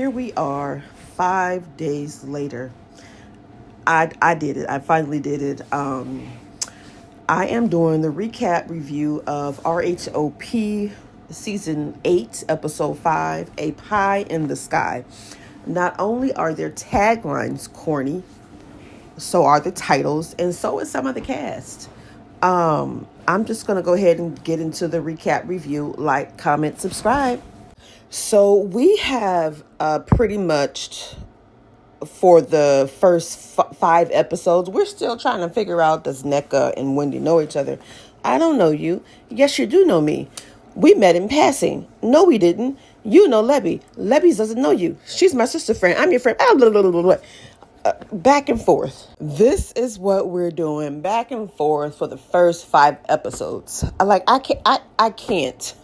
here we are 5 days later. I did it. I finally did it. I am doing the recap review of RHOP Season 8, Episode 5, A Pie in the Sky. Not only are their taglines corny, so are the titles, and so is some of the cast. I'm just going to go ahead and get into the recap review. Like, comment, subscribe. So we have pretty much, for the first 5 episodes, we're still trying to figure out, does Nneka and Wendy know each other? I don't know you. Yes, you do know me. We met in passing. No, we didn't. You know Lebby. Lebby doesn't know you. She's my sister friend. I'm your friend. Blah, blah, blah, blah. Back and forth. This is what we're doing, back and forth for the first 5 episodes. I can't.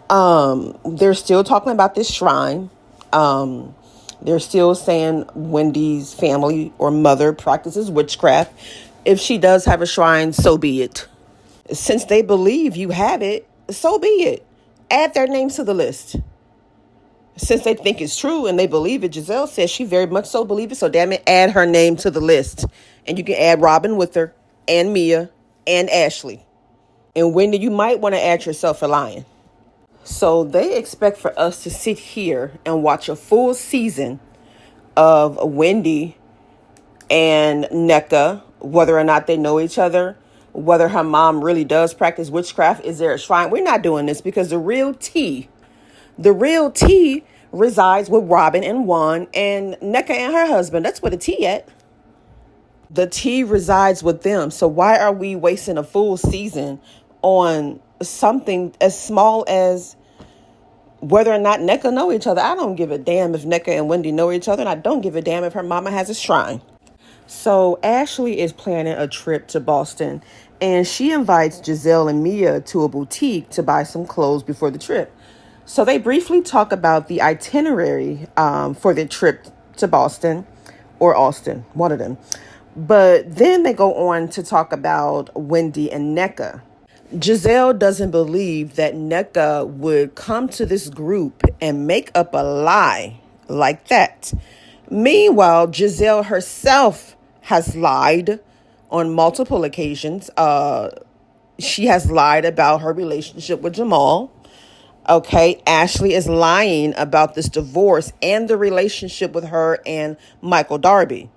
They're still talking about this shrine. They're still saying Wendy's family or mother practices witchcraft. If she does have a shrine, so be it. Since they believe you have it, so be it. Add their names to the list. Since they think it's true and they believe it, Giselle says she very much so believes it. So damn it, add her name to the list. And you can add Robyn with her, and Mia, and Ashley. And Wendy, you might want to add yourself for lying. So they expect for us to sit here and watch a full season of Wendy and Nneka, whether or not they know each other, whether her mom really does practice witchcraft. Is there a shrine? We're not doing this because the real tea resides with Robyn and Juan and Nneka and her husband. That's where the tea at. The tea resides with them. So why are we wasting a full season on something as small as whether or not Nneka know each other? I don't give a damn if Nneka and Wendy know each other, and I don't give a damn if her mama has a shrine. So Ashley is planning a trip to Boston, and she invites Giselle and Mia to a boutique to buy some clothes before the trip. So they briefly talk about the itinerary for their trip to Boston or Austin, one of them. But then they go on to talk about Wendy and Nneka. Giselle doesn't believe that Nneka would come to this group and make up a lie like that. Meanwhile, Giselle herself has lied on multiple occasions. She has lied about her relationship with Jamal. Okay, Ashley is lying about this divorce and the relationship with her and Michael Darby.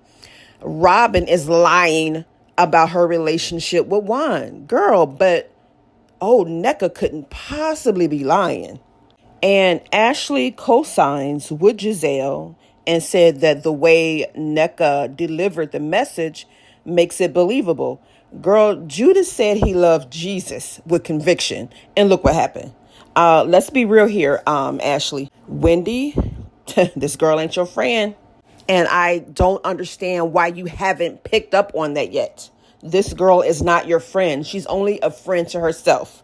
Robyn is lying about her relationship with Juan. Girl, but Nneka couldn't possibly be lying. And Ashley co-signs with Giselle and said that the way Nneka delivered the message makes it believable. Girl, Judas said he loved Jesus with conviction. And look what happened. Let's be real here, Ashley. Wendy, this girl ain't your friend. And I don't understand why you haven't picked up on that yet. This girl is not your friend. She's only a friend to herself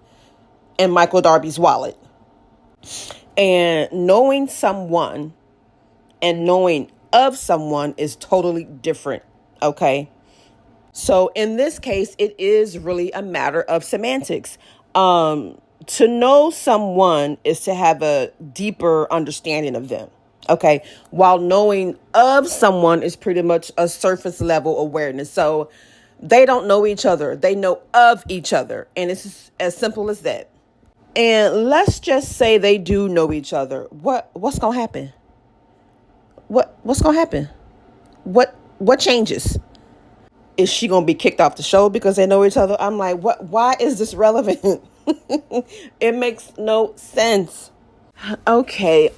and Michael Darby's wallet. And knowing someone and knowing of someone is totally different, okay? So in this case, it is really a matter of semantics. To know someone is to have a deeper understanding of them, okay? While knowing of someone is pretty much a surface level awareness. So they don't know each other. They know of each other. And it's as simple as that. And let's just say they do know each other. What's going to happen? What's going to happen? What changes? Is she going to be kicked off the show because they know each other? I'm like, why is this relevant? It makes no sense. Okay,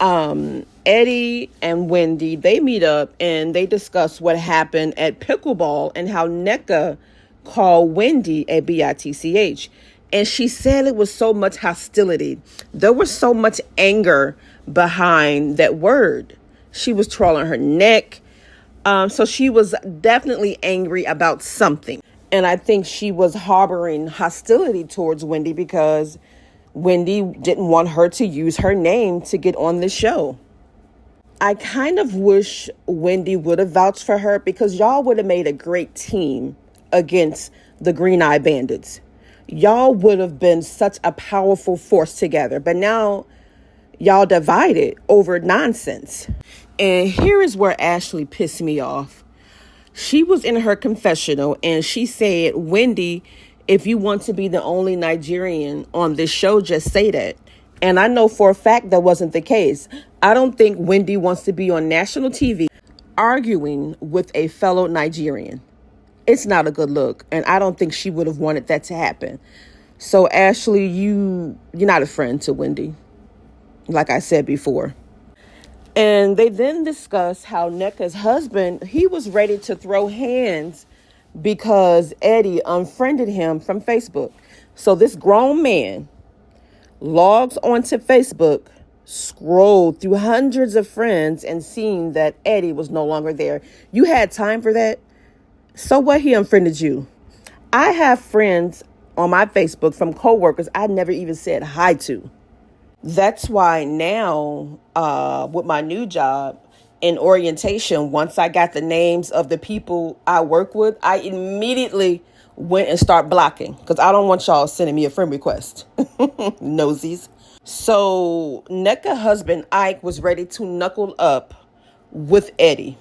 Eddie and Wendy, they meet up and they discuss what happened at pickleball and how Nneka called Wendy a bitch. And she said it was so much hostility. There was so much anger behind that word. She was twirling her neck. So she was definitely angry about something. And I think she was harboring hostility towards Wendy because Wendy didn't want her to use her name to get on the show. I kind of wish Wendy would have vouched for her because y'all would have made a great team against the Green Eye Bandits. Y'all would have been such a powerful force together. But now Y'all divided over nonsense. And here is where Ashley pissed me off. She was in her confessional and she said, Wendy, if you want to be the only Nigerian on this show, just say that. And I know for a fact that wasn't the case. I don't think Wendy wants to be on national TV arguing with a fellow Nigerian. It's not a good look. And I don't think she would have wanted that to happen. So Ashley, you're not a friend to Wendy, like I said before. And they then discuss how Nneka's husband, he was ready to throw hands because Eddie unfriended him from Facebook. So this grown man logs onto Facebook, scrolled through hundreds of friends and seen that Eddie was no longer there. You had time for that? So what, he unfriended you? I have friends on my Facebook from coworkers I never even said hi to. That's why now, with my new job in orientation, once I got the names of the people I work with, I immediately went and start blocking because I don't want y'all sending me a friend request. Nosies. So Nneka husband Ike was ready to knuckle up with Eddie.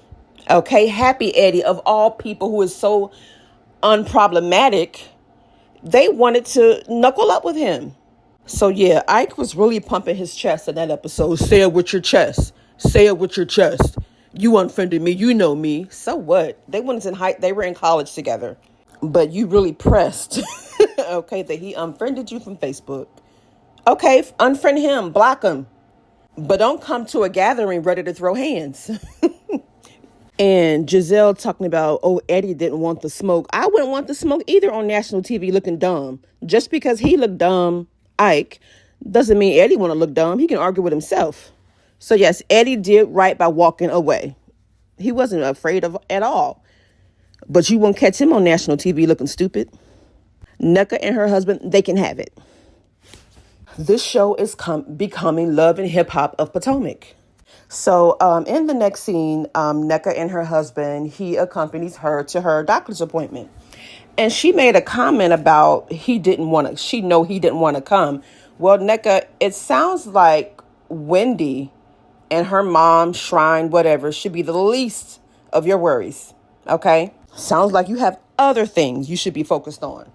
Okay, happy Eddie, of all people who is so unproblematic, they wanted to knuckle up with him. So yeah, Ike was really pumping his chest in that episode. Say it with your chest. Say it with your chest. You unfriended me. You know me. So what? They were in college together. But you really pressed, okay, that he unfriended you from Facebook. Okay, unfriend him. Block him. But don't come to a gathering ready to throw hands. And Giselle talking about, oh, Eddie didn't want the smoke. I wouldn't want the smoke either on national TV looking dumb. Just because he looked dumb, Ike, doesn't mean Eddie want to look dumb. He can argue with himself. So yes, Eddie did right by walking away. He wasn't afraid of at all. But you won't catch him on national TV looking stupid. Nneka and her husband, they can have it. This show is becoming Love and Hip Hop of Potomac. So in the next scene, Nneka and her husband, he accompanies her to her doctor's appointment. And she made a comment about she didn't want to come. Well, Nneka, it sounds like Wendy and her mom, shrine, whatever, should be the least of your worries. Okay? Sounds like you have other things you should be focused on.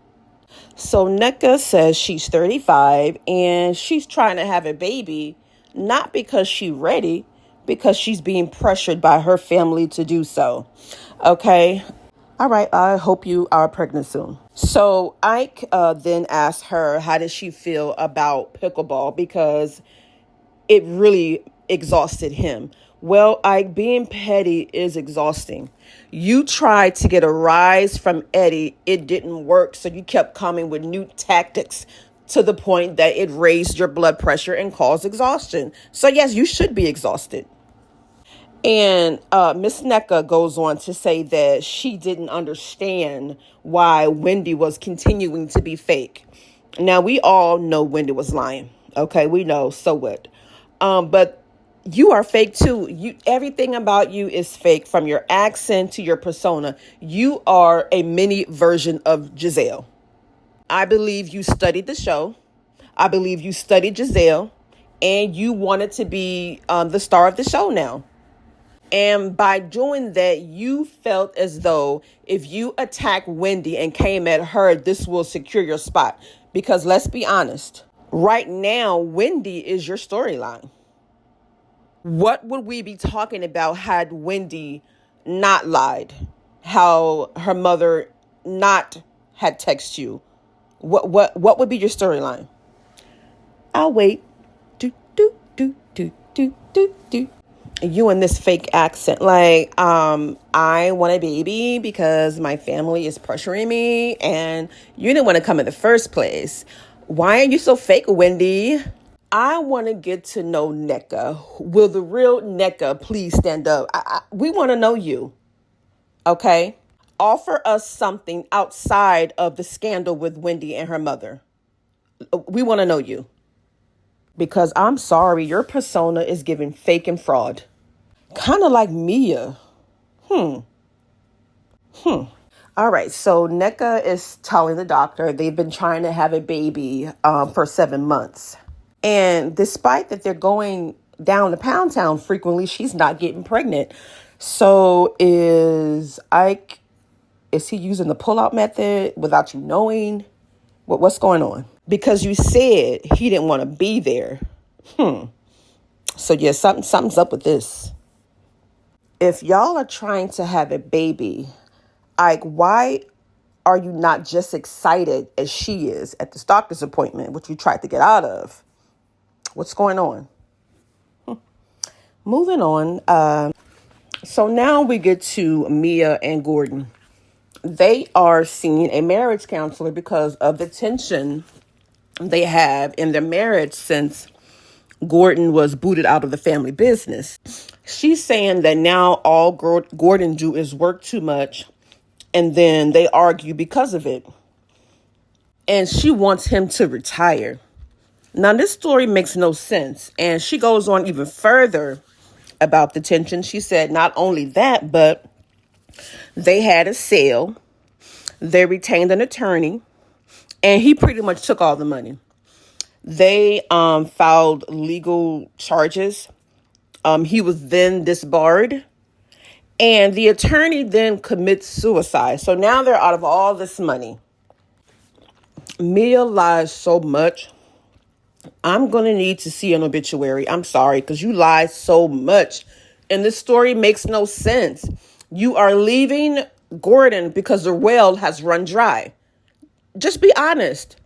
So Nneka says she's 35 and she's trying to have a baby, not because she's ready, because she's being pressured by her family to do so. Okay. All right. I hope you are pregnant soon. So Ike then asked her, how did she feel about pickleball? Because it really exhausted him. Well, Ike, being petty is exhausting. You tried to get a rise from Eddie. It didn't work. So you kept coming with new tactics to the point that it raised your blood pressure and caused exhaustion. So yes, you should be exhausted. And Miss Nneka goes on to say that she didn't understand why Wendy was continuing to be fake. Now, we all know Wendy was lying. Okay, we know. So what? But you are fake too. Everything about you is fake, from your accent to your persona. You are a mini version of Giselle. I believe you studied the show. I believe you studied Giselle, and you wanted to be the star of the show now. And by doing that, you felt as though if you attack Wendy and came at her, this will secure your spot. Because let's be honest, right now, Wendy is your storyline. What would we be talking about had Wendy not lied? How her mother not had texted you? What would be your storyline? I'll wait. Do. You in this fake accent, like, I want a baby because my family is pressuring me and you didn't want to come in the first place. Why are you so fake, Wendy? I want to get to know Nneka. Will the real Nneka please stand up? We want to know you. Okay? Offer us something outside of the scandal with Wendy and her mother. We want to know you. Because I'm sorry, your persona is giving fake and fraud. Kind of like Mia. All right, so Nneka is telling the doctor they've been trying to have a baby for 7 months. And despite that they're going down to Pound Town frequently, she's not getting pregnant. So is he using the pull-out method without you knowing? What's going on? Because you said he didn't want to be there. So yeah, something's up with this. If y'all are trying to have a baby, why are you not just excited as she is at this doctor's appointment, which you tried to get out of? What's going on? Moving on. So now we get to Mia and Gordon. They are seeing a marriage counselor because of the tension they have in their marriage since Gordon was booted out of the family business. She's saying that now all Gordon do is work too much, and then they argue because of it. And she wants him to retire. Now, this story makes no sense. And she goes on even further about the tension. She said not only that, but they had a sale. They retained an attorney. And he pretty much took all the money. They filed legal charges. He was then disbarred. And the attorney then commits suicide. So now they're out of all this money. Mia lies so much. I'm going to need to see an obituary. I'm sorry, because you lie so much. And this story makes no sense. You are leaving Gordon because the well has run dry. Just be honest.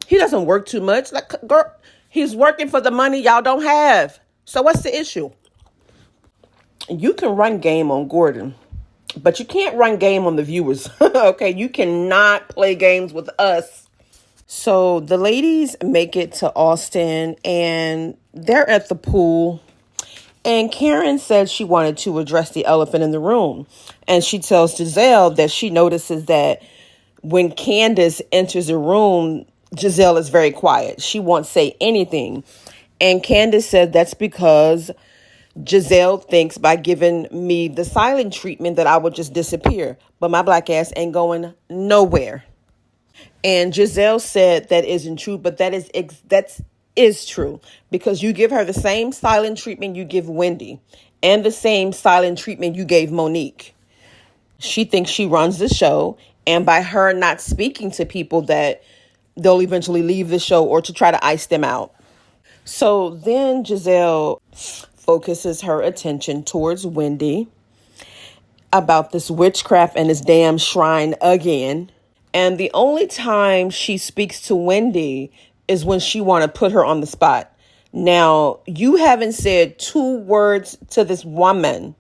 He doesn't work too much. Girl, he's working for the money y'all don't have. So what's the issue? You can run game on Gordon, but you can't run game on the viewers. Okay, you cannot play games with us. So the ladies make it to Austin and they're at the pool. And Karen said she wanted to address the elephant in the room. And she tells Giselle that she notices that when Candace enters a room, Giselle is very quiet. She won't say anything. And Candace said that's because Giselle thinks by giving me the silent treatment that I would just disappear. But my black ass ain't going nowhere. And Giselle said that isn't true, but that is true because you give her the same silent treatment you give Wendy and the same silent treatment you gave Monique. She thinks she runs the show, and by her not speaking to people that they'll eventually leave the show or to try to ice them out. So then Giselle focuses her attention towards Wendy about this witchcraft and this damn shrine again. And the only time she speaks to Wendy is when she want to put her on the spot. Now, you haven't said 2 words to this woman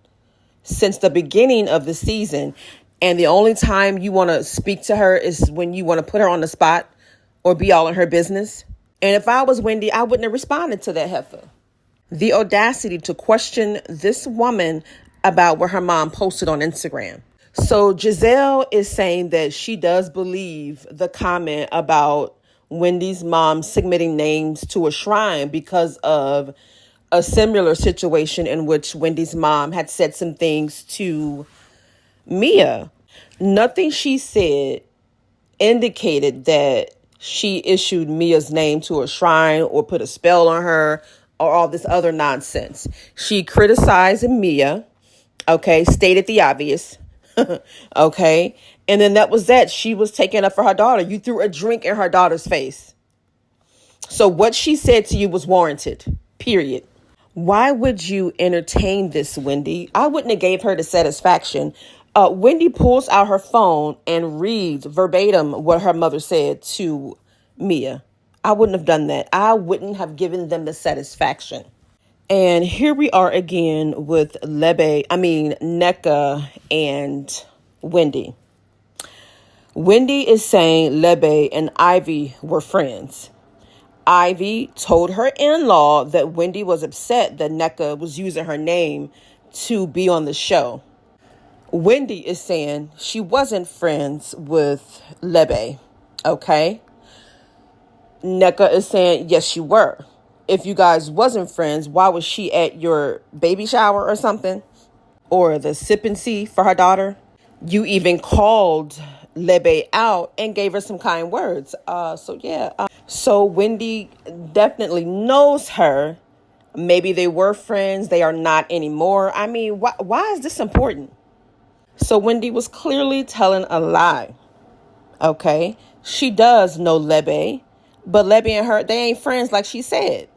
since the beginning of the season. And the only time you want to speak to her is when you want to put her on the spot or be all in her business. And if I was Wendy, I wouldn't have responded to that heifer. The audacity to question this woman about what her mom posted on Instagram. So Giselle is saying that she does believe the comment about Wendy's mom submitting names to a shrine because of a similar situation in which Wendy's mom had said some things to Mia. Nothing she said indicated that she issued Mia's name to a shrine or put a spell on her or all this other nonsense. She criticized Mia, okay, stated the obvious. Okay. And then that was that. She was taking up for her daughter. You threw a drink in her daughter's face. So what she said to you was warranted, period. Why would you entertain this, Wendy? I wouldn't have gave her the satisfaction. Wendy pulls out her phone and reads verbatim what her mother said to Mia. I wouldn't have done that. I wouldn't have given them the satisfaction. And here we are again with Nneka and Wendy. Wendy is saying Lebe and Ivy were friends. Ivy told her in-law that Wendy was upset that Nneka was using her name to be on the show. Wendy is saying she wasn't friends with Lebe, okay? Nneka is saying, yes, you were. If you guys wasn't friends, why was she at your baby shower or something? Or the sip and see for her daughter? You even called Lebe out and gave her some kind words. So Wendy definitely knows her. Maybe they were friends. They are not anymore. I mean, why is this important? So Wendy was clearly telling a lie. Okay. She does know Lebe, but Lebe and her, they ain't friends like she said.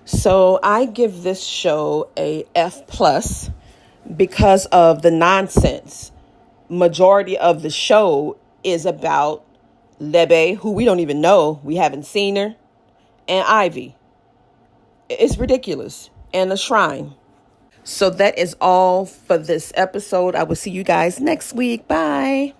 So I give this show a F plus because of the nonsense. Majority of the show is about Lebe, who we don't even know. We haven't seen her, and Ivy. It's ridiculous. And a shrine. So that is all for this episode. I will see you guys next week. Bye.